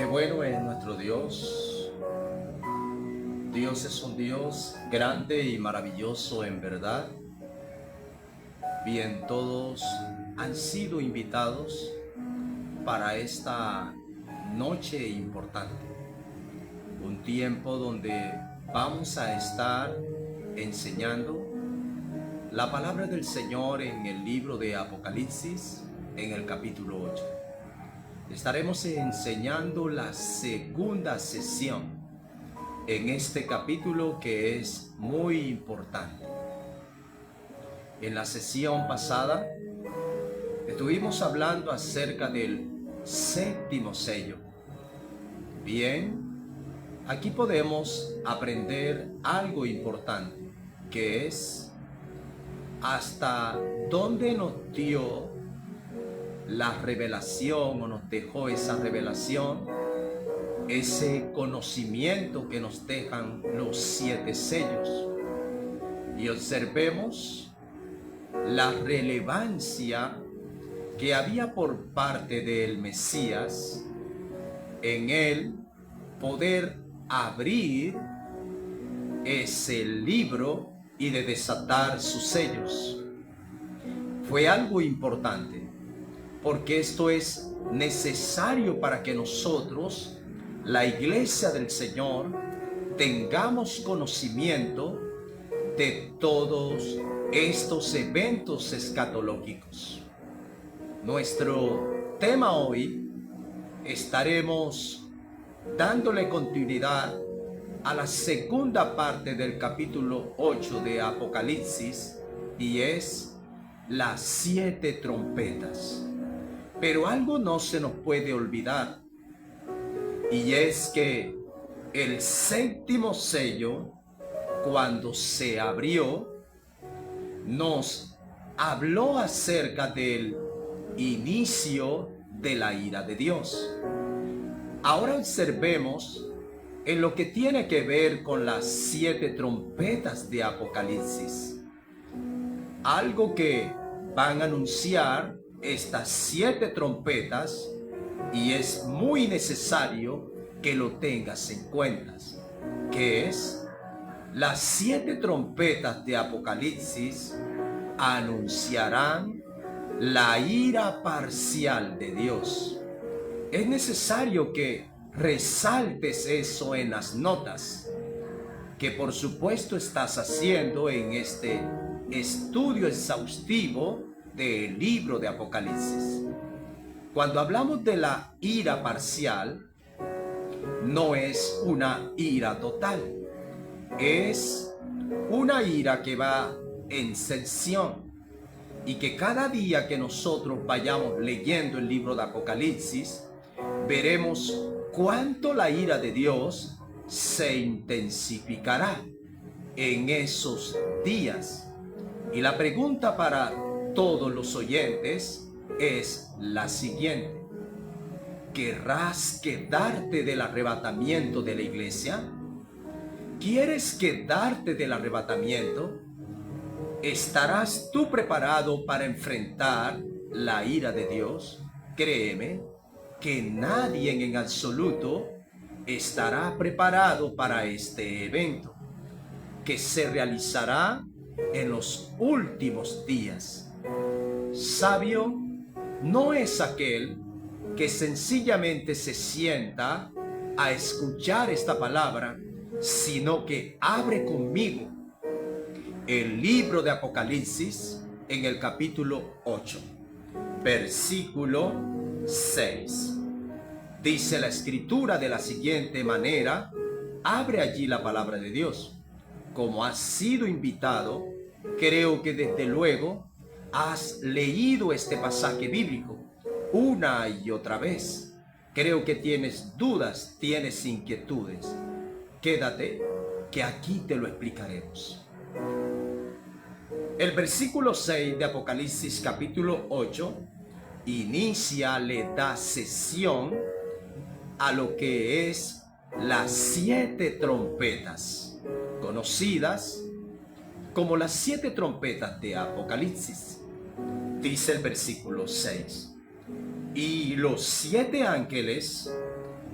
Qué bueno es nuestro Dios. Dios es un Dios grande y maravilloso en verdad. Bien, todos han sido invitados para esta noche importante. Un tiempo donde vamos a estar enseñando la palabra del Señor en el libro de Apocalipsis, en el capítulo 8. Estaremos enseñando la segunda sesión en este capítulo que es muy importante. En la sesión pasada estuvimos hablando acerca del séptimo sello. Bien, aquí podemos aprender algo importante, que es hasta dónde nos dio la revelación o nos dejó esa revelación, ese conocimiento que nos dejan los 7 sellos. Y observemos la relevancia que había por parte del Mesías en él poder abrir ese libro y de desatar sus sellos. Fue algo importante, porque esto es necesario para que nosotros, la iglesia del Señor, tengamos conocimiento de todos estos eventos escatológicos. Nuestro tema hoy, estaremos dándole continuidad a la segunda parte del capítulo 8 de Apocalipsis, y es las 7 trompetas. Pero algo no se nos puede olvidar, y es que el séptimo sello, cuando se abrió, nos habló acerca del inicio de la ira de Dios. Ahora observemos en lo que tiene que ver con las 7 trompetas de Apocalipsis. Algo que van a anunciar estas 7 trompetas, y es muy necesario que lo tengas en cuenta, que es las 7 trompetas de Apocalipsis anunciarán la ira parcial de Dios. Es necesario que resaltes eso en las notas, que por supuesto estás haciendo en este estudio exhaustivo del libro de Apocalipsis. Cuando hablamos de la ira parcial, no es una ira total, es una ira que va en sección, y que cada día que nosotros vayamos leyendo el libro de Apocalipsis, veremos cuánto la ira de Dios se intensificará en esos días. Y la pregunta para todos los oyentes es la siguiente: ¿querrás quedarte del arrebatamiento de la iglesia? ¿Quieres quedarte del arrebatamiento? ¿Estarás tú preparado para enfrentar la ira de Dios? Créeme que nadie en absoluto estará preparado para este evento, que se realizará en los últimos días. Sabio no es aquel que sencillamente se sienta a escuchar esta palabra, sino que abre conmigo el libro de Apocalipsis en el capítulo 8, versículo 6. Dice la escritura de la siguiente manera, abre allí la palabra de Dios. Como has sido invitado, creo que desde luego has leído este pasaje bíblico una y otra vez. Creo que tienes dudas, tienes inquietudes. Quédate, que aquí te lo explicaremos. El versículo 6 de Apocalipsis capítulo 8 inicia, le da sesión a lo que es las 7 trompetas, conocidas como las 7 trompetas de Apocalipsis. Dice el versículo 6: Y los 7 ángeles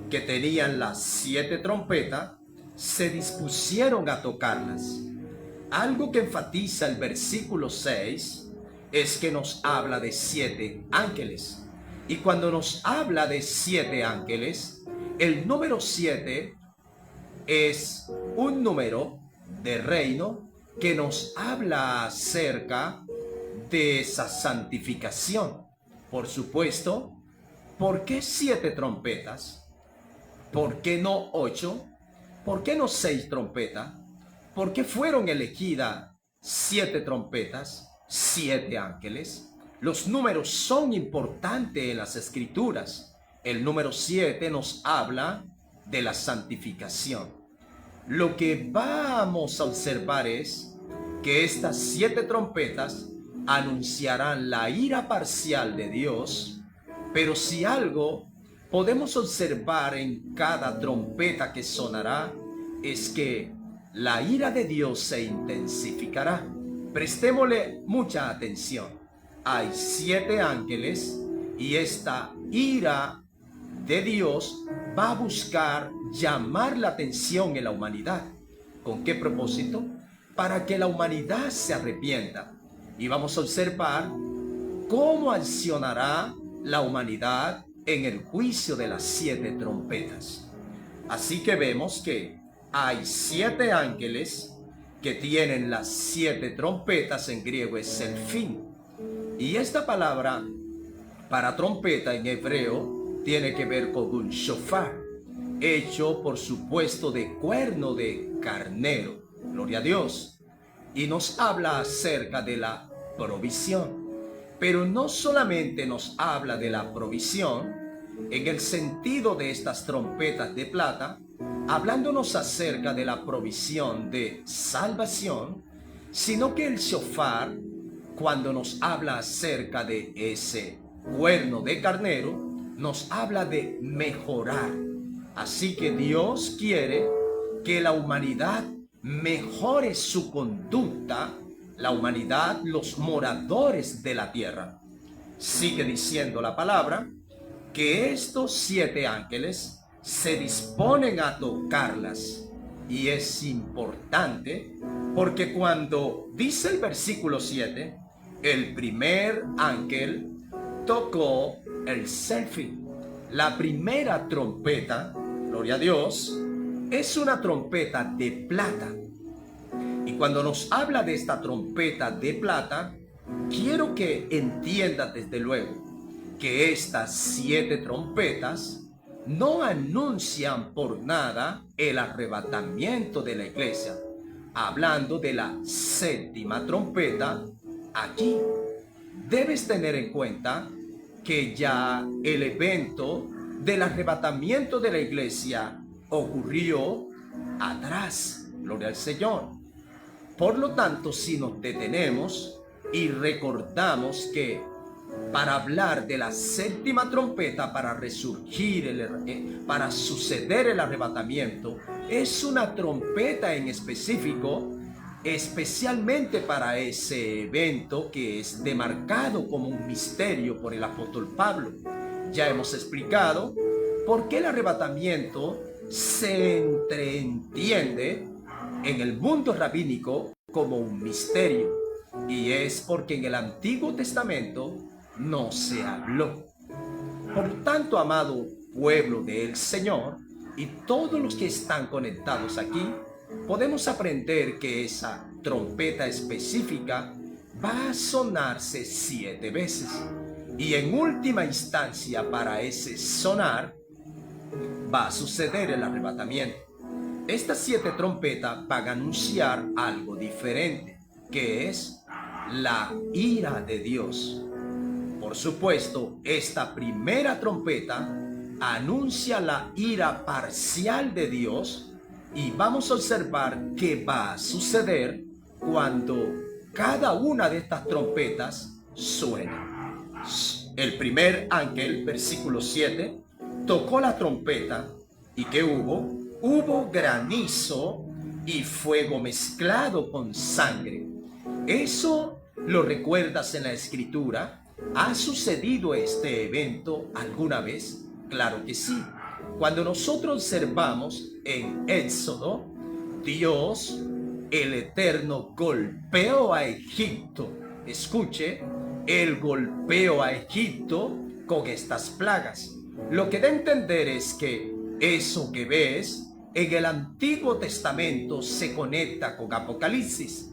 que tenían las 7 trompetas se dispusieron a tocarlas. Algo que enfatiza el versículo 6 es que nos habla de 7 ángeles. Y cuando nos habla de 7 ángeles, el número 7 es un número de reino que nos habla acerca de esa santificación. Por supuesto, ¿por qué 7 trompetas? ¿Por qué no 8? ¿Por qué no 6 trompetas? ¿Por qué fueron elegidas 7 trompetas, 7 ángeles? Los números son importantes en las escrituras. El número 7 nos habla de la santificación. Lo que vamos a observar es que estas 7 trompetas anunciarán la ira parcial de Dios, pero si algo podemos observar en cada trompeta que sonará es que la ira de Dios se intensificará. Prestémosle mucha atención. Hay 7 ángeles y esta ira de Dios va a buscar llamar la atención en la humanidad. ¿Con qué propósito? Para que la humanidad se arrepienta. Y vamos a observar cómo accionará la humanidad en el juicio de las 7 trompetas. Así que vemos que hay 7 ángeles que tienen las 7 trompetas, en griego es selfín. Y esta palabra para trompeta en hebreo tiene que ver con un shofar, hecho por supuesto de cuerno de carnero. Gloria a Dios. Y nos habla acerca de la provisión. Pero no solamente nos habla de la provisión en el sentido de estas trompetas de plata, hablándonos acerca de la provisión de salvación, sino que el shofar, cuando nos habla acerca de ese cuerno de carnero, nos habla de mejorar. Así que Dios quiere que la humanidad mejore su conducta, la humanidad, los moradores de la tierra. Sigue diciendo la palabra que estos 7 ángeles se disponen a tocarlas. Y es importante porque cuando dice el versículo 7, el primer ángel tocó el selfín. La primera trompeta, gloria a Dios, es una trompeta de plata. Y cuando nos habla de esta trompeta de plata, quiero que entiendas desde luego que estas 7 trompetas no anuncian por nada el arrebatamiento de la iglesia. Hablando de la 7ª trompeta, aquí debes tener en cuenta que ya el evento del arrebatamiento de la iglesia ocurrió atrás. Gloria al Señor. Por lo tanto, si nos detenemos y recordamos que para hablar de la 7ª trompeta, para resurgir, para suceder el arrebatamiento, es una trompeta en específico, especialmente para ese evento que es demarcado como un misterio por el apóstol Pablo. Ya hemos explicado por qué el arrebatamiento se entreentiende en el mundo rabínico como un misterio, y es porque en el Antiguo Testamento no se habló. Por tanto, amado pueblo del Señor y todos los que están conectados aquí, podemos aprender que esa trompeta específica va a sonarse 7 veces, y en última instancia para ese sonar va a suceder el arrebatamiento. Estas 7 trompetas van a anunciar algo diferente, que es la ira de Dios. Por supuesto, esta primera trompeta anuncia la ira parcial de Dios, y vamos a observar qué va a suceder cuando cada una de estas trompetas suene. El primer ángel, versículo 7, tocó la trompeta, y ¿qué hubo? Hubo granizo y fuego mezclado con sangre. Eso lo recuerdas en la escritura ¿Ha sucedido este evento alguna vez? Claro que sí. Cuando nosotros observamos en Éxodo, Dios, el Eterno, golpeó a Egipto. Escuche, Él golpeó a Egipto con estas plagas. Lo que da a entender es que eso que ves en el Antiguo Testamento se conecta con Apocalipsis.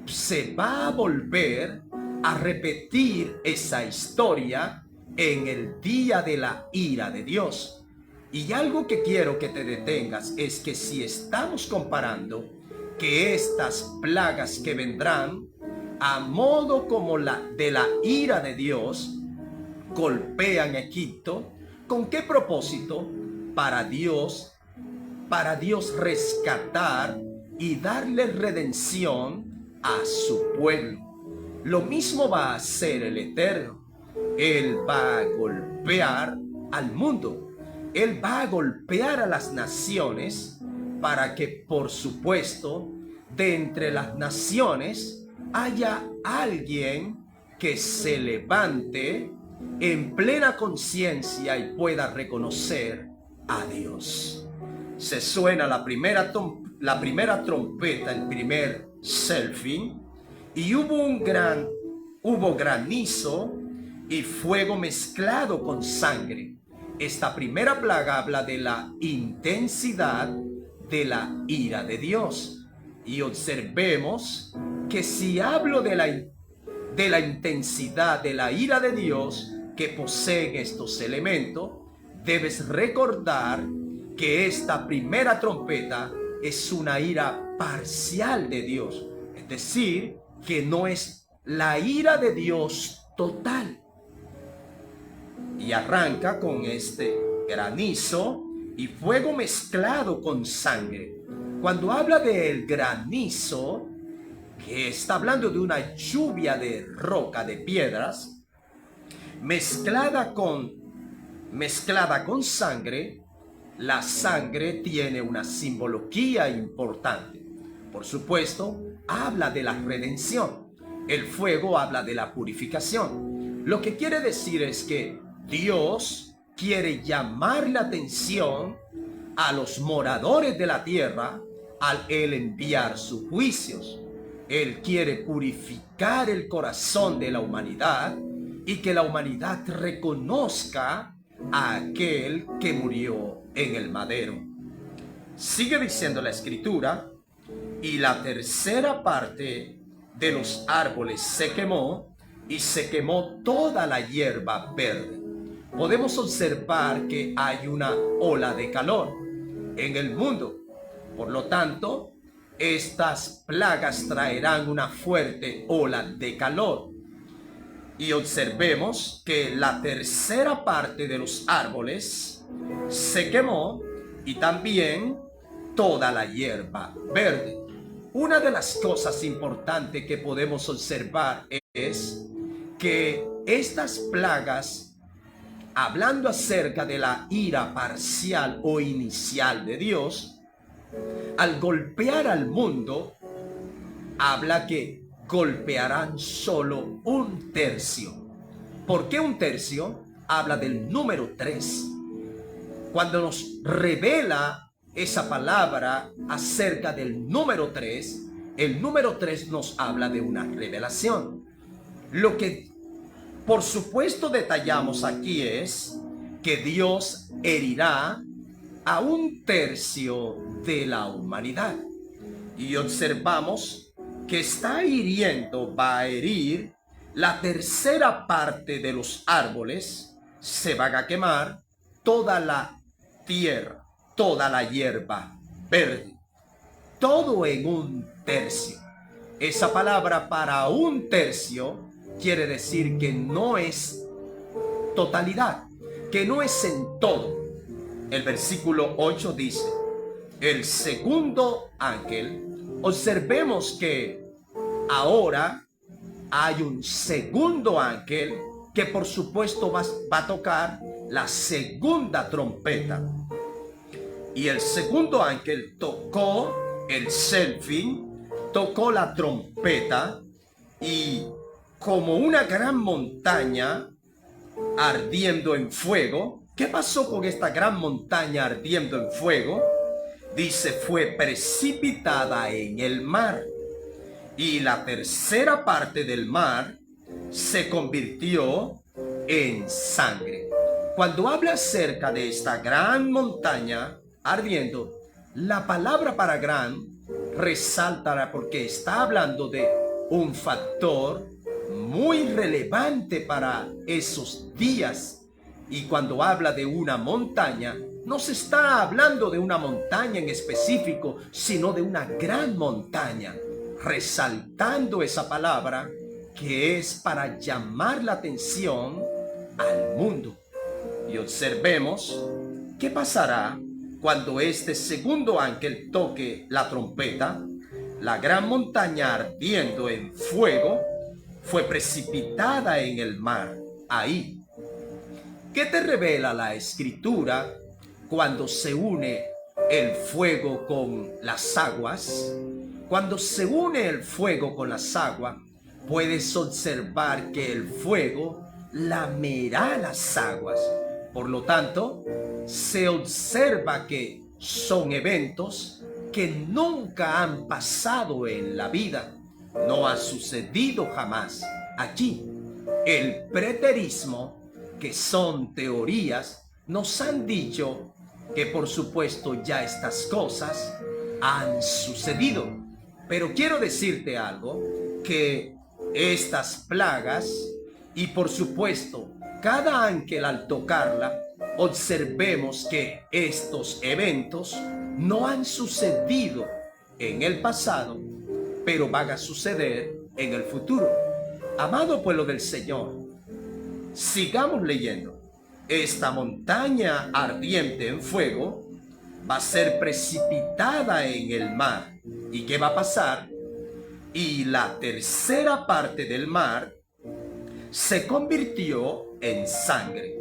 Se va a volver a repetir esa historia en el día de la ira de Dios. Y algo que quiero que te detengas es que si estamos comparando que estas plagas que vendrán a modo como la de la ira de Dios golpean Egipto, ¿con qué propósito? Para Dios rescatar y darle redención a su pueblo. Lo mismo va a hacer el Eterno. Él va a golpear al mundo. Él va a golpear a las naciones para que, por supuesto, de entre las naciones haya alguien que se levante en plena conciencia y pueda reconocer a Dios. Se suena la primera trompeta, el primer selfing, y hubo granizo y fuego mezclado con sangre. Esta primera plaga habla de la intensidad de la ira de Dios. Y observemos que si hablo de la intensidad de la ira de Dios que poseen estos elementos, debes recordar que esta primera trompeta es una ira parcial de Dios. Es decir, que no es la ira de Dios total. Y arranca con este granizo y fuego mezclado con sangre. Cuando habla del granizo, que está hablando de una lluvia de roca, de piedras, mezclada con sangre. La sangre tiene una simbología importante. Por supuesto, habla de la redención. El fuego habla de la purificación. Lo que quiere decir es que Dios quiere llamar la atención a los moradores de la tierra al Él enviar sus juicios. Él quiere purificar el corazón de la humanidad y que la humanidad reconozca a aquel que murió en el madero. Sigue diciendo la Escritura, y la tercera parte de los árboles se quemó, y se quemó toda la hierba verde. Podemos observar que hay una ola de calor en el mundo. Por lo tanto, estas plagas traerán una fuerte ola de calor. Y observemos que la tercera parte de los árboles se quemó y también toda la hierba verde. Una de las cosas importantes que podemos observar es que estas plagas, hablando acerca de la ira parcial o inicial de Dios, al golpear al mundo, habla que golpearán solo un tercio. ¿Por qué un tercio? Habla del número 3. Cuando nos revela esa palabra acerca del número 3, el número 3 nos habla de una revelación. Lo que por supuesto detallamos aquí es que Dios herirá a un tercio de la humanidad. Y observamos que está hiriendo, va a herir la tercera parte de los árboles, se van a quemar toda la tierra, toda la hierba verde, todo en un tercio. Esa palabra para un tercio quiere decir que no es totalidad, que no es en todo. El versículo 8 dice, el segundo ángel, observemos que ahora hay un segundo ángel que por supuesto va a tocar la segunda trompeta. Y el segundo ángel tocó el selfín, tocó la trompeta y como una gran montaña ardiendo en fuego. ¿Qué pasó con esta gran montaña ardiendo en fuego? Dice, fue precipitada en el mar, y la tercera parte del mar se convirtió en sangre. Cuando habla acerca de esta gran montaña ardiendo, la palabra para gran resaltará porque está hablando de un factor muy relevante para esos días. Y cuando habla de una montaña, no se está hablando de una montaña en específico, sino de una gran montaña, resaltando esa palabra que es para llamar la atención al mundo. Y observemos qué pasará cuando este segundo ángel toque la trompeta. La gran montaña ardiendo en fuego fue precipitada en el mar. Ahí. ¿Qué te revela la escritura cuando se une el fuego con las aguas? Cuando se une el fuego con las aguas, puedes observar que el fuego lamerá las aguas. Por lo tanto, se observa que son eventos que nunca han pasado en la vida. No ha sucedido jamás. Aquí, el preterismo, que son teorías, nos han dicho que por supuesto ya estas cosas han sucedido. Pero quiero decirte algo, que estas plagas y por supuesto cada ángel al tocarla, observemos que estos eventos no han sucedido en el pasado, pero van a suceder en el futuro. Amado pueblo del Señor, sigamos leyendo. Esta montaña ardiente en fuego va a ser precipitada en el mar. ¿Y qué va a pasar? Y la tercera parte del mar se convirtió en sangre.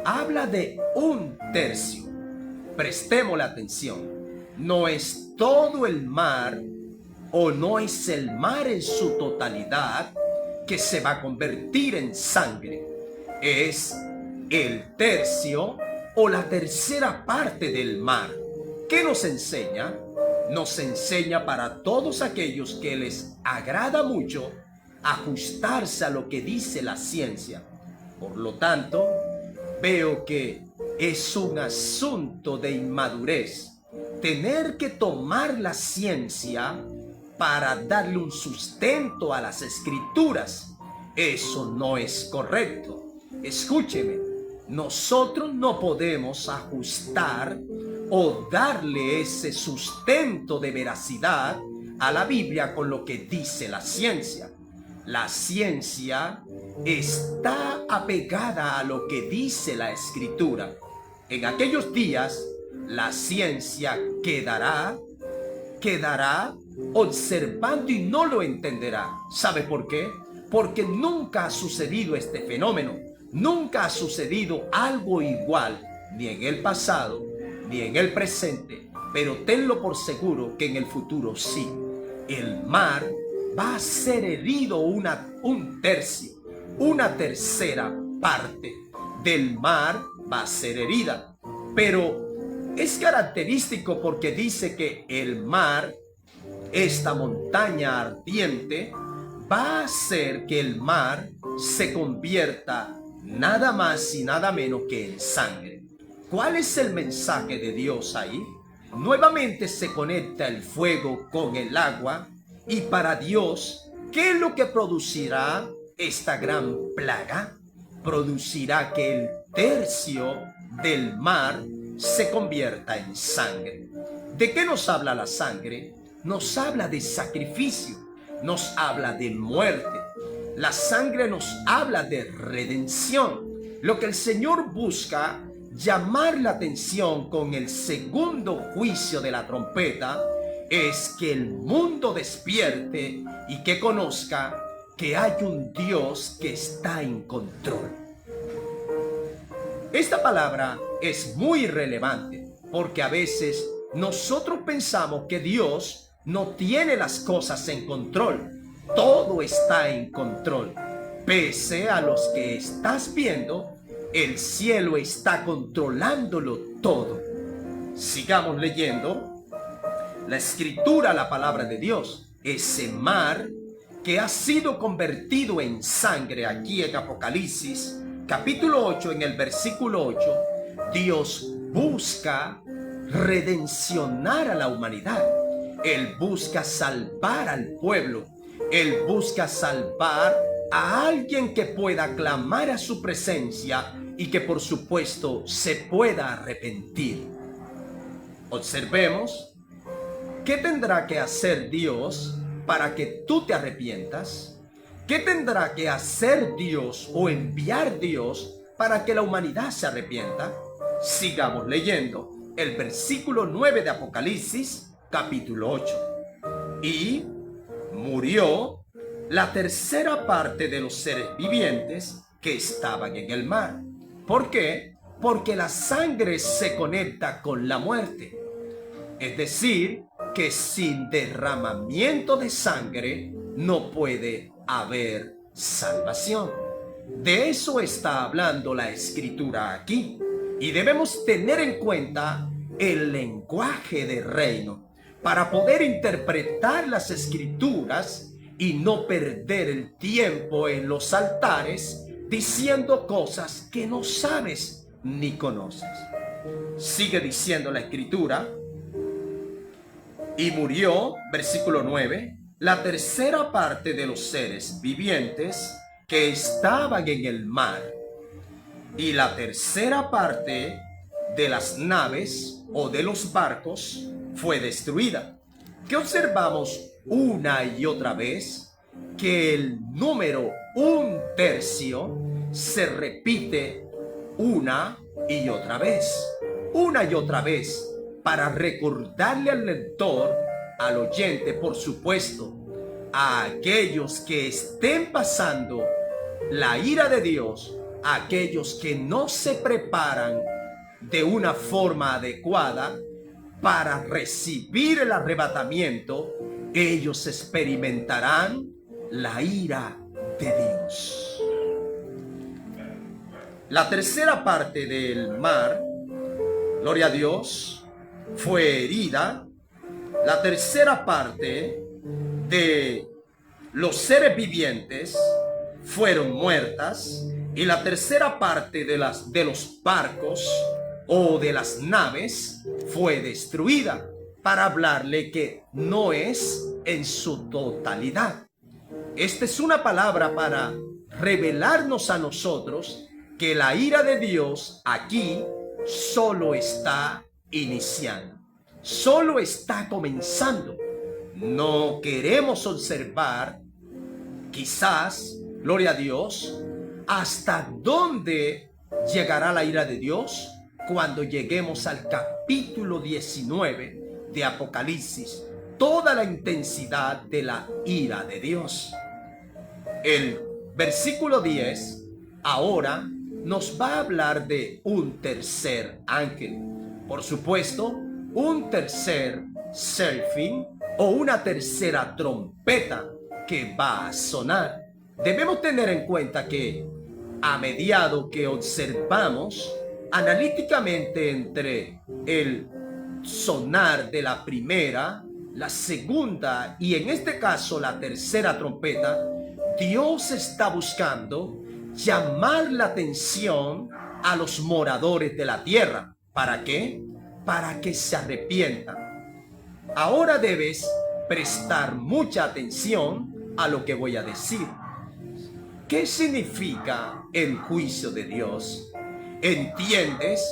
Habla de un tercio. Prestemos la atención. No es todo el mar, o no es el mar en su totalidad que se va a convertir en sangre. Es el tercio o la tercera parte del mar. ¿Qué nos enseña? Nos enseña para todos aquellos que les agrada mucho ajustarse a lo que dice la ciencia. Por lo tanto, veo que es un asunto de inmadurez tener que tomar la ciencia para darle un sustento a las escrituras. Eso no es correcto. Escúcheme, nosotros no podemos ajustar o darle ese sustento de veracidad a la Biblia con lo que dice la ciencia. La ciencia está apegada a lo que dice la escritura. En aquellos días, la ciencia quedará observando y no lo entenderá. ¿Sabe por qué? Porque nunca ha sucedido este fenómeno. Nunca ha sucedido algo igual, ni en el pasado, ni en el presente. Pero tenlo por seguro que en el futuro sí. El mar va a ser herido un tercio, una tercera parte del mar va a ser herida. Pero es característico porque dice que el mar, esta montaña ardiente, va a hacer que el mar se convierta nada más y nada menos que en sangre. ¿Cuál es el mensaje de Dios ahí? Nuevamente se conecta el fuego con el agua, y para Dios, ¿qué es lo que producirá esta gran plaga? Producirá que el tercio del mar se convierta en sangre. ¿De qué nos habla la sangre? Nos habla de sacrificio, nos habla de muerte. La sangre nos habla de redención. Lo que el Señor busca llamar la atención con el segundo juicio de la trompeta es que el mundo despierte y que conozca que hay un Dios que está en control. Esta palabra es muy relevante porque a veces nosotros pensamos que Dios no tiene las cosas en control. Todo está en control. Pese a los que estás viendo, el cielo está controlándolo todo. Sigamos leyendo la escritura, la palabra de Dios. Ese mar que ha sido convertido en sangre aquí en Apocalipsis, capítulo 8, en el versículo 8, Dios busca redencionar a la humanidad. Él busca salvar al pueblo. Él busca salvar a alguien que pueda clamar a su presencia y que por supuesto se pueda arrepentir. Observemos qué tendrá que hacer Dios para que tú te arrepientas. ¿Qué tendrá que hacer Dios o enviar Dios para que la humanidad se arrepienta? Sigamos leyendo el versículo 9 de Apocalipsis, capítulo 8. Y murió la tercera parte de los seres vivientes que estaban en el mar. ¿Por qué? Porque la sangre se conecta con la muerte. Es decir, que sin derramamiento de sangre no puede haber salvación. De eso está hablando la escritura aquí. Y debemos tener en cuenta el lenguaje del reino para poder interpretar las escrituras y no perder el tiempo en los altares diciendo cosas que no sabes ni conoces. Sigue diciendo la escritura: y murió, versículo 9, la tercera parte de los seres vivientes que estaban en el mar, y la tercera parte de las naves o de los barcos fue destruida. ¿Qué observamos una y otra vez? Que el número 1/3 se repite una y otra vez, para recordarle al lector, al oyente, por supuesto, a aquellos que estén pasando la ira de Dios, a aquellos que no se preparan de una forma adecuada para recibir el arrebatamiento, ellos experimentarán la ira de Dios. La tercera parte del mar, gloria a Dios, fue herida. La tercera parte de los seres vivientes fueron muertas, y la tercera parte de los barcos o de las naves fue destruida, para hablarle que no es en su totalidad. Esta es una palabra para revelarnos a nosotros que la ira de Dios aquí solo está iniciando, solo está comenzando. No queremos observar, quizás, gloria a Dios, hasta dónde llegará la ira de Dios cuando lleguemos al capítulo 19 de Apocalipsis, toda la intensidad de la ira de Dios. El versículo 10 ahora nos va a hablar de un tercer ángel. Por supuesto, un tercer serafín o una tercera trompeta que va a sonar. Debemos tener en cuenta que a medida que observamos analíticamente entre el sonar de la primera, la segunda y en este caso la tercera trompeta, Dios está buscando llamar la atención a los moradores de la tierra. ¿Para qué? Para que se arrepientan. Ahora debes prestar mucha atención a lo que voy a decir. ¿Qué significa el juicio de Dios? ¿Entiendes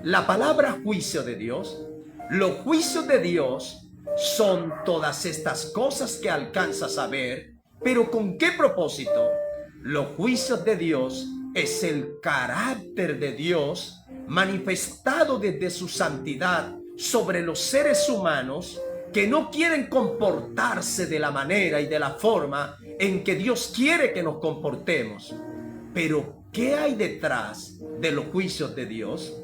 la palabra juicio de Dios? Los juicios de Dios son todas estas cosas que alcanzas a ver, pero ¿con qué propósito? Los juicios de Dios es el carácter de Dios manifestado desde su santidad sobre los seres humanos que no quieren comportarse de la manera y de la forma en que Dios quiere que nos comportemos. Pero ¿qué hay detrás de los juicios de Dios?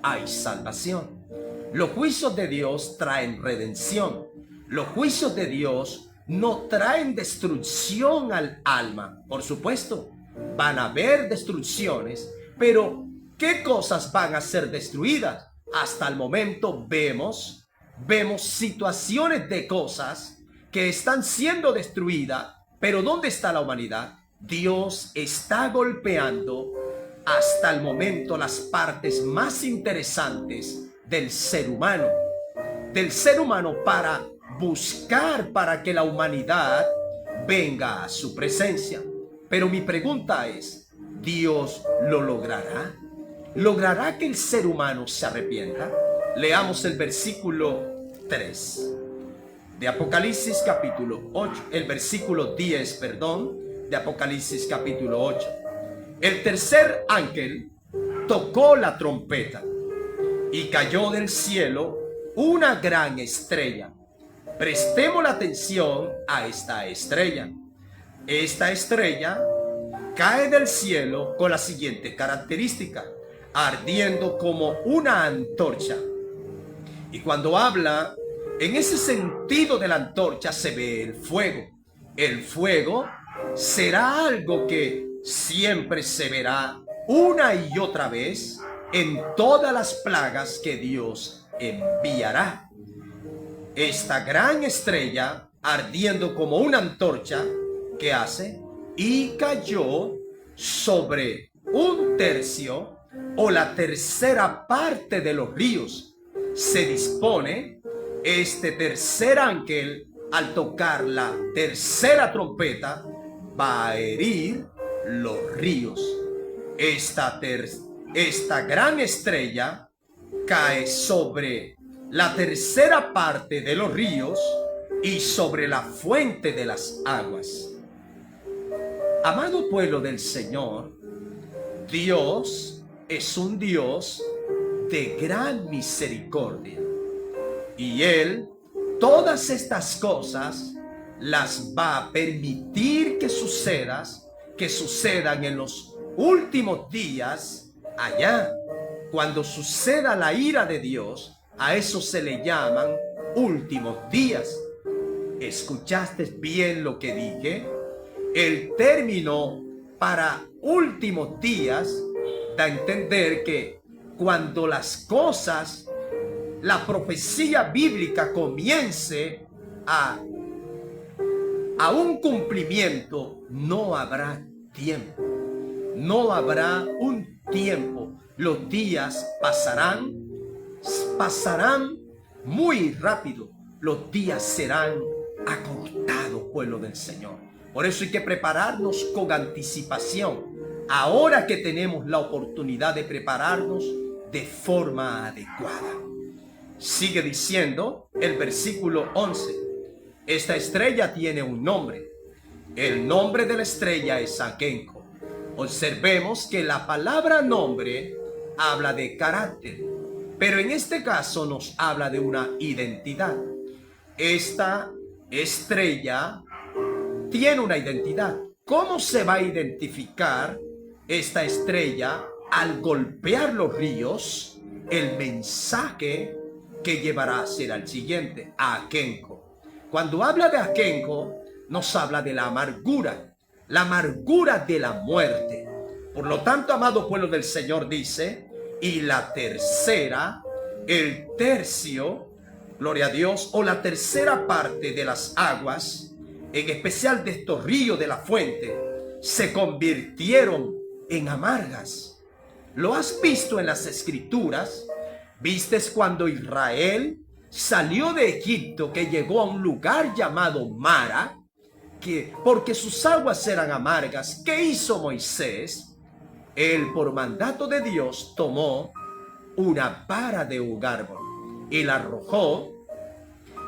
Hay salvación. Los juicios de Dios traen redención. Los juicios de Dios no traen destrucción al alma. Por supuesto, van a haber destrucciones, pero ¿qué cosas van a ser destruidas? Hasta el momento vemos situaciones de cosas que están siendo destruidas, pero ¿dónde está la humanidad? Dios está golpeando hasta el momento las partes más interesantes del ser humano, para buscar para que la humanidad venga a su presencia. Pero mi pregunta es, ¿Dios lo logrará? ¿Logrará que el ser humano se arrepienta? Leamos el versículo 3 de Apocalipsis capítulo 8, el versículo 10, perdón, de Apocalipsis capítulo 8. El tercer ángel tocó la trompeta y cayó del cielo una gran estrella. Prestemos la atención a esta estrella. Esta estrella cae del cielo con la siguiente característica: ardiendo como una antorcha. Y cuando habla en ese sentido de la antorcha, se ve el fuego. El fuego será algo que siempre se verá una y otra vez en todas las plagas que Dios enviará. Esta gran estrella, ardiendo como una antorcha, ¿qué hace? Y cayó sobre un tercio o la tercera parte de los ríos. Se dispone este tercer ángel, al tocar la tercera trompeta, va a herir los ríos. Esta gran estrella cae sobre la tercera parte de los ríos y sobre la fuente de las aguas. Amado pueblo del Señor, Dios es un Dios de gran misericordia, y Él todas estas cosas las va a permitir que sucedan en los últimos días. Allá, cuando suceda la ira de Dios, a eso se le llaman últimos días. ¿Escuchaste bien lo que dije? El término para últimos días da a entender que cuando las cosas, la profecía bíblica comience a un cumplimiento, no habrá tiempo. No habrá un tiempo. Los días pasarán muy rápido. Los días serán acortados, pueblo del Señor. Por eso hay que prepararnos con anticipación. Ahora que tenemos la oportunidad de prepararnos de forma adecuada. Sigue diciendo el versículo 11. Esta estrella tiene un nombre. El nombre de la estrella es Akenko. Observemos que la palabra nombre habla de carácter, pero en este caso nos habla de una identidad. Esta estrella tiene una identidad. ¿Cómo se va a identificar esta estrella? Al golpear los ríos, el mensaje que llevará será el siguiente: Akenko. Cuando habla de Akenko, nos habla de la amargura de la muerte. Por lo tanto, amado pueblo del Señor, dice, y la tercera, el tercio, gloria a Dios, o la tercera parte de las aguas, en especial de estos ríos de la fuente, se convirtieron en amargas. ¿Lo has visto en las Escrituras? ¿Vistes cuando Israel salió de Egipto, que llegó a un lugar llamado Mara, porque sus aguas eran amargas? ¿Qué hizo Moisés? Él, por mandato de Dios, tomó una vara de un árbol y la arrojó,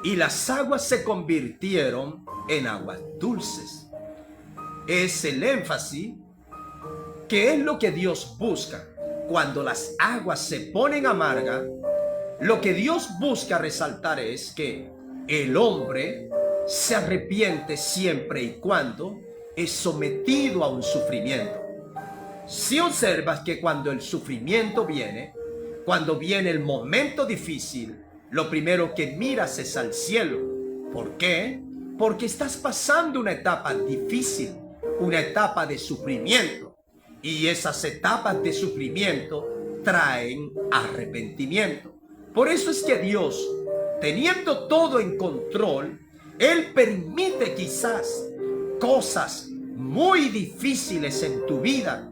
y las aguas se convirtieron en aguas dulces. Es el énfasis que es lo que Dios busca. Cuando las aguas se ponen amargas, lo que Dios busca resaltar es que el hombre se arrepiente siempre y cuando es sometido a un sufrimiento. Si observas que cuando el sufrimiento viene, cuando viene el momento difícil, lo primero que miras es al cielo. ¿Por qué? porque estás pasando una etapa difícil, una etapa de sufrimiento. Y esas etapas de sufrimiento traen arrepentimiento. Por eso es que Dios, teniendo todo en control, Él permite quizás cosas muy difíciles en tu vida,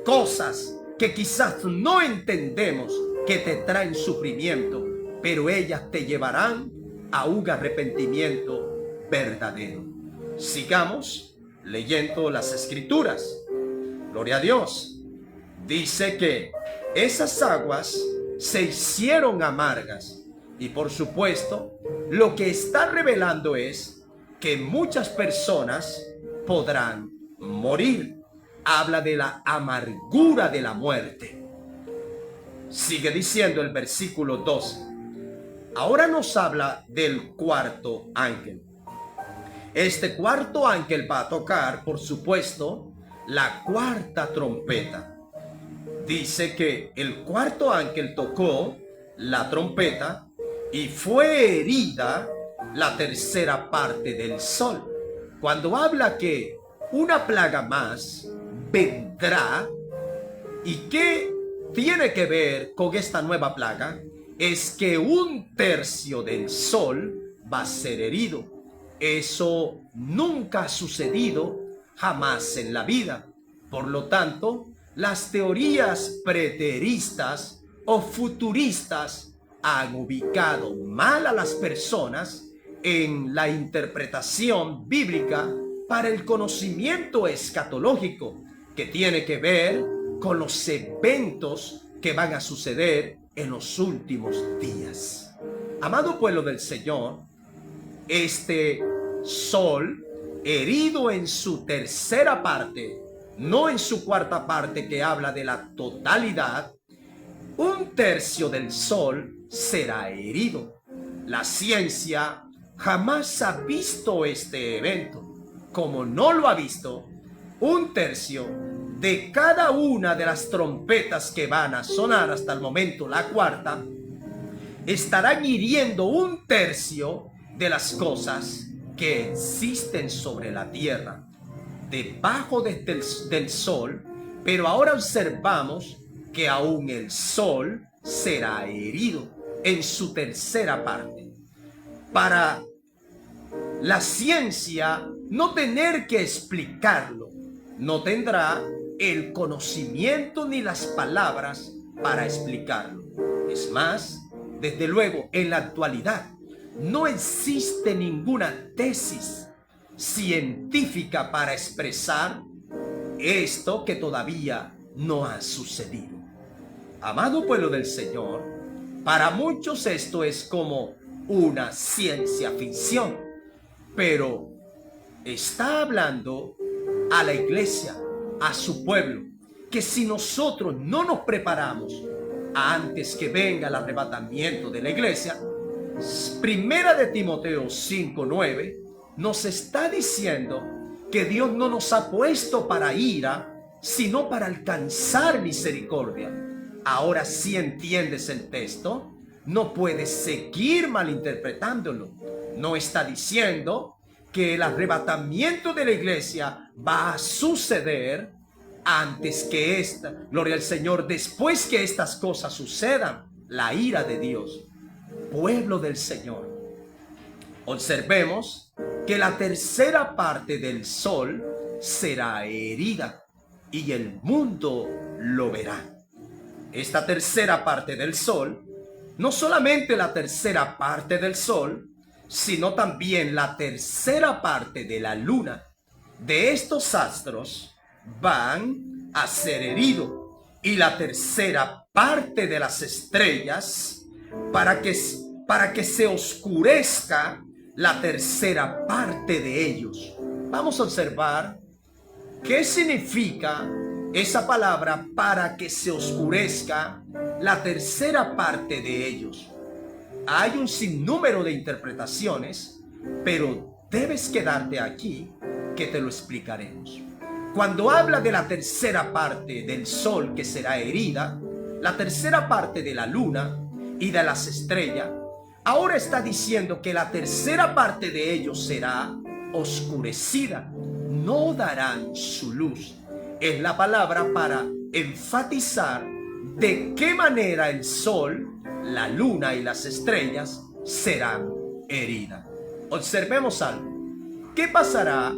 cosas que quizás no entendemos que te traen sufrimiento, pero ellas te llevarán a un arrepentimiento verdadero. Sigamos leyendo las Escrituras. Gloria a Dios. Dice que esas aguas se hicieron amargas. Y por supuesto, lo que está revelando es que muchas personas podrán morir. Habla de la amargura de la muerte. Sigue diciendo el versículo 12. Ahora nos habla del cuarto ángel. Este cuarto ángel va a tocar, por supuesto, la cuarta trompeta. Dice que el cuarto ángel tocó la trompeta y fue herida la tercera parte del sol. Cuando habla que una plaga más vendrá, ¿y qué tiene que ver con esta nueva plaga? Es que un tercio del sol va a ser herido. Eso nunca ha sucedido jamás en la vida. Por lo tanto, las teorías preteristas o futuristas han ubicado mal a las personas en la interpretación bíblica para el conocimiento escatológico, que tiene que ver con los eventos que van a suceder en los últimos días. Amado pueblo del Señor, este sol herido en su tercera parte, no en su cuarta parte que habla de la totalidad, un tercio del sol será herido. La ciencia jamás ha visto este evento. Como no lo ha visto, un tercio de cada una de las trompetas que van a sonar hasta el momento, la cuarta, estarán hiriendo un tercio de las cosas que existen sobre la tierra, debajo del sol. Pero ahora observamos que aún el sol será herido en su tercera parte. Para la ciencia no tener que explicarlo, no tendrá el conocimiento ni las palabras para explicarlo. Es más, desde luego, en la actualidad no existe ninguna tesis científica para expresar esto que todavía no ha sucedido. Amado pueblo del Señor, para muchos esto es como una ciencia ficción, pero está hablando a la iglesia, a su pueblo, que si nosotros no nos preparamos antes que venga el arrebatamiento de la iglesia, Primera de Timoteo 5:9 nos está diciendo que Dios no nos ha puesto para ira, sino para alcanzar misericordia. Ahora, si entiendes el texto, no puedes seguir malinterpretándolo. No está diciendo que el arrebatamiento de la iglesia va a suceder antes que esta, gloria al Señor, después que estas cosas sucedan, la ira de Dios. Pueblo del Señor, observemos que la tercera parte del sol será herida y el mundo lo verá. Esta tercera parte del sol, no solamente la tercera parte del sol, sino también la tercera parte de la luna, de estos astros, van a ser heridos, y la tercera parte de las estrellas, para que se oscurezca la tercera parte de ellos. Vamos a observar qué significa esa palabra, para que se oscurezca la tercera parte de ellos. Hay un sinnúmero de interpretaciones, pero debes quedarte aquí que te lo explicaremos. Cuando habla de la tercera parte del sol que será herida, la tercera parte de la luna y de las estrellas, ahora está diciendo que la tercera parte de ellos será oscurecida, no darán su luz. Es la palabra para enfatizar de qué manera el sol, la luna y las estrellas serán heridas. Observemos algo. ¿Qué pasará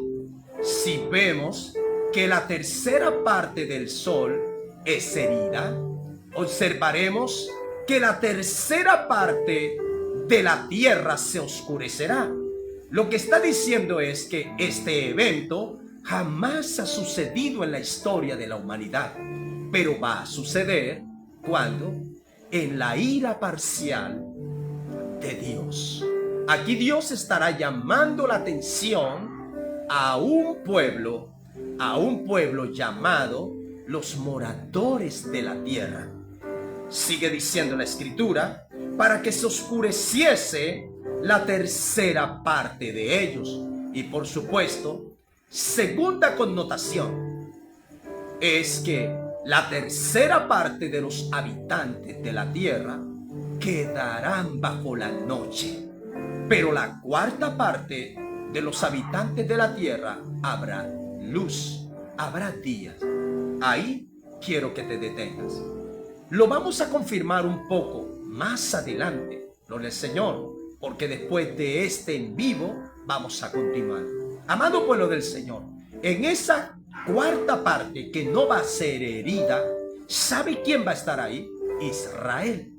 si vemos que la tercera parte del sol es herida? Observaremos que la tercera parte de la tierra se oscurecerá. Lo que está diciendo es que este evento jamás ha sucedido en la historia de la humanidad, pero va a suceder cuando en la ira parcial de Dios. Aquí Dios estará llamando la atención a un pueblo llamado los moradores de la tierra. Sigue diciendo la escritura, para que se oscureciese la tercera parte de ellos. Y por supuesto, segunda connotación es que la tercera parte de los habitantes de la tierra quedarán bajo la noche, pero la cuarta parte de los habitantes de la tierra habrá luz, habrá días. Ahí quiero que te detengas. Lo vamos a confirmar un poco más adelante, gloria al Señor, porque después de este en vivo vamos a continuar. Amado pueblo del Señor, en esa cuarta parte que no va a ser herida, ¿sabe quién va a estar ahí? Israel.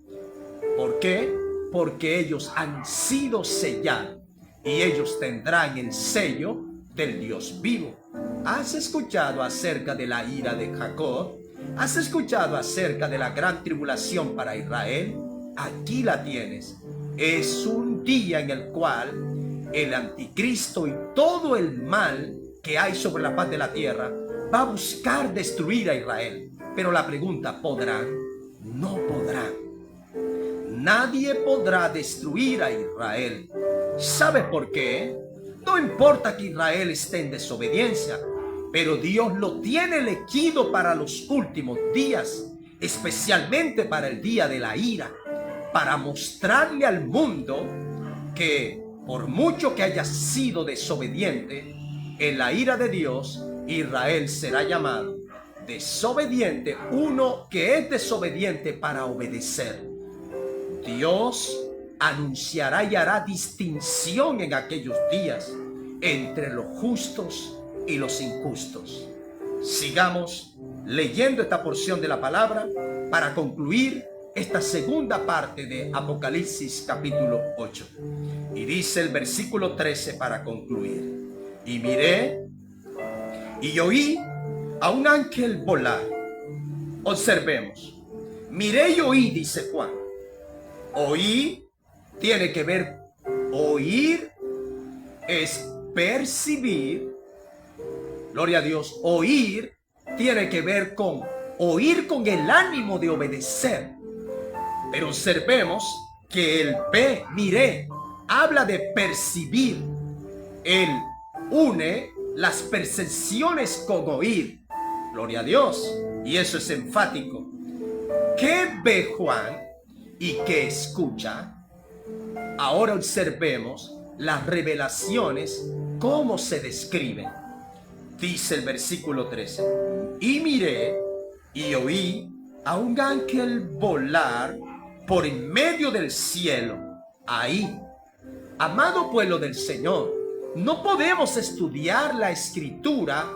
¿Por qué? Porque ellos han sido sellados y ellos tendrán el sello del Dios vivo. ¿Has escuchado acerca de la ira de Jacob? ¿Has escuchado acerca de la gran tribulación para Israel? Aquí la tienes. Es un día en el cual el anticristo y todo el mal que hay sobre la faz de la tierra va a buscar destruir a Israel. Pero la pregunta, ¿podrán? No podrán. Nadie podrá destruir a Israel. ¿Sabe por qué? No importa que Israel esté en desobediencia, pero Dios lo tiene elegido para los últimos días, especialmente para el día de la ira, para mostrarle al mundo que por mucho que haya sido desobediente, en la ira de Dios, Israel será llamado desobediente, uno que es desobediente para obedecer. Dios anunciará y hará distinción en aquellos días entre los justos y los injustos. Sigamos leyendo esta porción de la palabra para concluir esta segunda parte de Apocalipsis capítulo 8. Y dice el versículo 13 para concluir: y miré y oí a un ángel volar. Observemos. Miré y oí, dice Juan. Oí tiene que ver, oír es percibir. Gloria a Dios. Oír tiene que ver con oír con el ánimo de obedecer. Pero observemos que el miré habla de percibir. Él une las percepciones con oír. Gloria a Dios. Y eso es enfático. ¿Qué ve Juan y qué escucha? Ahora observemos las revelaciones, cómo se describen. Dice el versículo 13: y miré y oí a un ángel volar por en medio del cielo. Ahí, amado pueblo del Señor, no podemos estudiar la escritura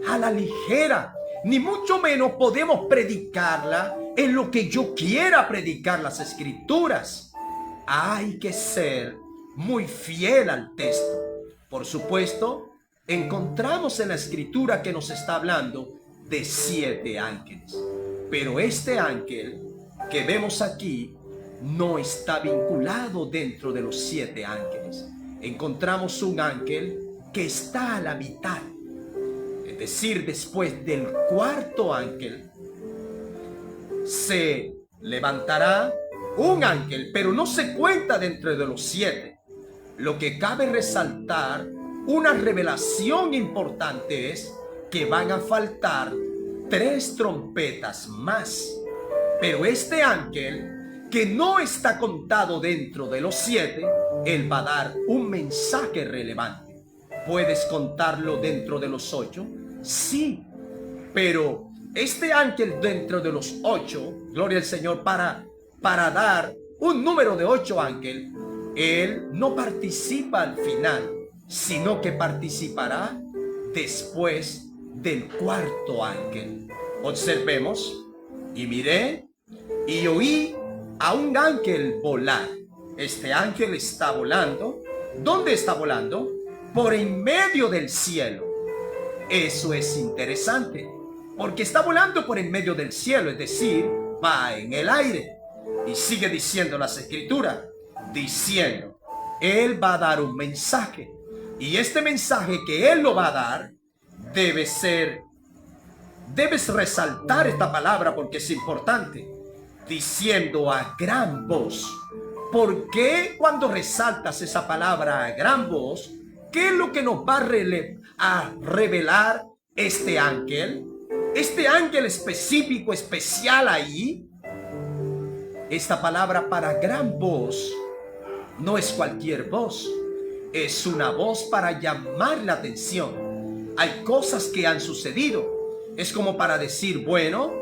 a la ligera, ni mucho menos podemos predicarla en lo que yo quiera predicar las escrituras. Hay que ser muy fiel al texto. Por supuesto, encontramos en la escritura que nos está hablando de 7 ángeles. Pero este ángel que vemos aquí no está vinculado dentro de los 7 ángeles. Encontramos un ángel que está a la mitad. Es decir, después del cuarto ángel se levantará un ángel, pero no se cuenta dentro de los 7. Lo que cabe resaltar, una revelación importante, es que van a faltar 3 trompetas más. Pero este ángel, que no está contado dentro de los 7, él va a dar un mensaje relevante. ¿Puedes contarlo dentro de los 8? Sí, pero este ángel dentro de los 8, gloria al Señor, para dar un número de 8 ángeles, él no participa al final, sino que participará después del cuarto ángel. Observemos: y miré y oí a un ángel volar. Este ángel está volando. ¿Dónde está volando? Por en medio del cielo. Eso es interesante, porque está volando por en medio del cielo, es decir, va en el aire. Y sigue diciendo las escrituras, diciendo, él va a dar un mensaje. Y este mensaje que él lo va a dar, debes resaltar esta palabra porque es importante. Diciendo a gran voz. ¿Por qué cuando resaltas esa palabra a gran voz? ¿Qué es lo que nos va a revelar este ángel? Este ángel específico, especial ahí. Esta palabra para gran voz no es cualquier voz. Es una voz para llamar la atención. Hay cosas que han sucedido. Es como para decir, bueno,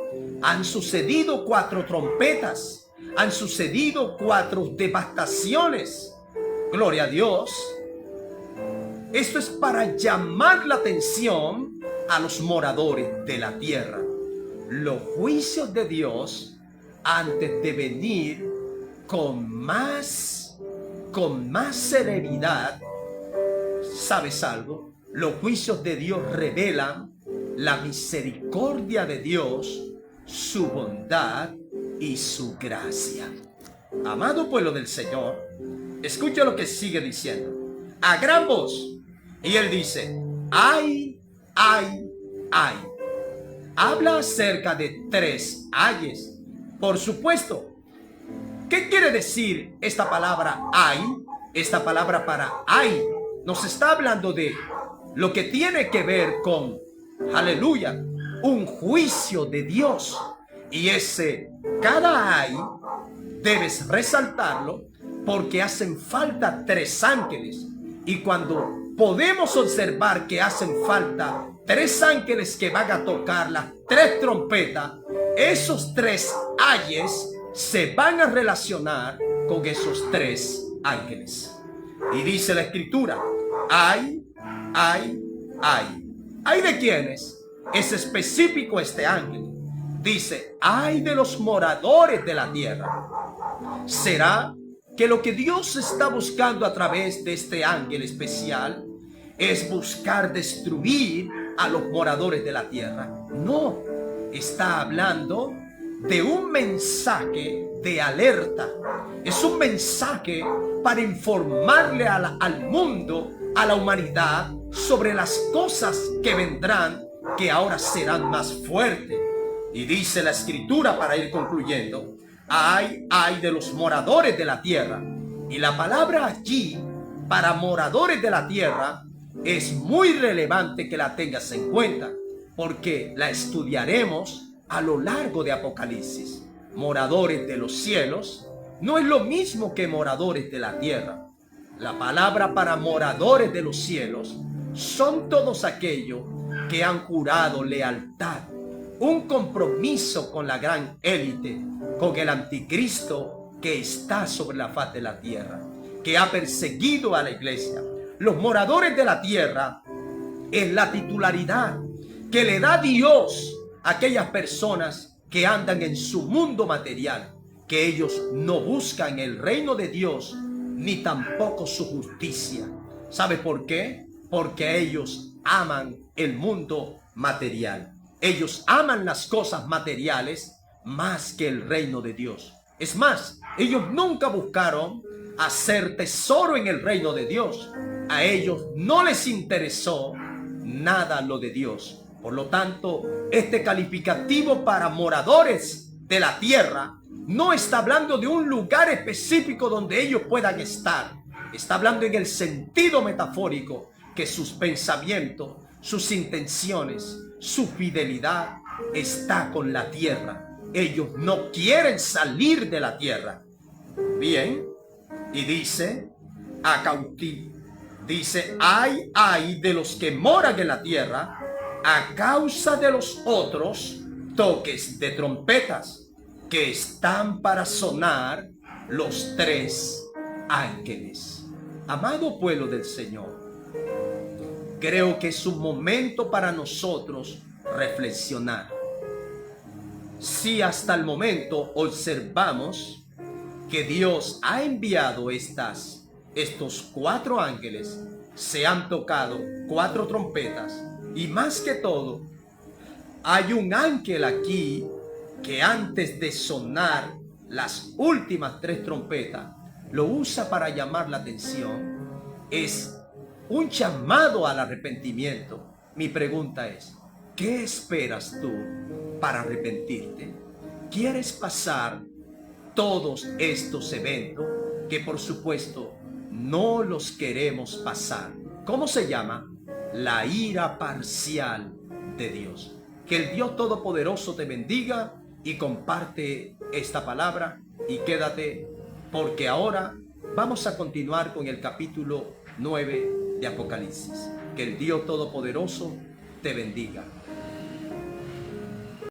han sucedido 4 trompetas. Han sucedido 4 devastaciones. Gloria a Dios. Esto es para llamar la atención a los moradores de la tierra. Los juicios de Dios, antes de venir con más severidad, ¿sabes algo? Los juicios de Dios revelan la misericordia de Dios, su bondad y su gracia. Amado pueblo del Señor, escucha lo que sigue diciendo a gran voz. Y él dice, ay, ay, ay. Habla acerca de 3 ayes. Por supuesto. ¿Qué quiere decir esta palabra ay? Esta palabra para ay nos está hablando de lo que tiene que ver con, aleluya, un juicio de Dios. Y cada ay debes resaltarlo porque hacen falta 3 ángeles. Y cuando podemos observar que hacen falta 3 ángeles que van a tocar las 3 trompetas, esos 3 ayes se van a relacionar con esos 3 ángeles. Y dice la escritura, ay, ay, ay. ¿Ay de quiénes? Es específico este ángel. Dice, ay de los moradores de la tierra. ¿Será que lo que Dios está buscando a través de este ángel especial es buscar destruir a los moradores de la tierra? No, está hablando de un mensaje de alerta. Es un mensaje para informarle al mundo, a la humanidad, sobre las cosas que vendrán, que ahora serán más fuertes. Y dice la escritura, para ir concluyendo, ay de los moradores de la tierra. Y la palabra allí para moradores de la tierra es muy relevante que la tengas en cuenta, porque la estudiaremos a lo largo de Apocalipsis. Moradores de los cielos no es lo mismo que moradores de la tierra. La palabra para moradores de los cielos son todos aquellos que han jurado lealtad, un compromiso con la gran élite, con el anticristo que está sobre la faz de la tierra, que ha perseguido a la iglesia. Los moradores de la tierra es la titularidad que le da Dios a aquellas personas que andan en su mundo material, que ellos no buscan el reino de Dios ni tampoco su justicia. ¿Sabe por qué? Porque ellos aman el mundo material. Ellos aman las cosas materiales más que el reino de Dios. Es más, ellos nunca buscaron hacer tesoro en el reino de Dios. A ellos no les interesó nada lo de Dios. Por lo tanto, este calificativo para moradores de la tierra no está hablando de un lugar específico donde ellos puedan estar. Está hablando en el sentido metafórico que sus pensamientos, sus intenciones, su fidelidad está con la tierra. Ellos no quieren salir de la tierra. Bien, y dice, Dice, ay de los que moran en la tierra a causa de los otros toques de trompetas que están para sonar los 3 ángeles. Amado pueblo del Señor, creo que es un momento para nosotros reflexionar. Si hasta el momento observamos que Dios ha enviado estos 4 ángeles, se han tocado 4 trompetas, y más que todo, hay un ángel aquí que antes de sonar las últimas 3 trompetas, lo usa para llamar la atención. Es un llamado al arrepentimiento. Mi pregunta es, ¿qué esperas tú para arrepentirte? ¿Quieres pasar todos estos eventos que por supuesto no los queremos pasar? ¿Cómo se llama? La ira parcial de Dios. Que el Dios Todopoderoso te bendiga y comparte esta palabra y quédate, porque ahora vamos a continuar con el capítulo 9 de Apocalipsis. Que el Dios Todopoderoso te bendiga.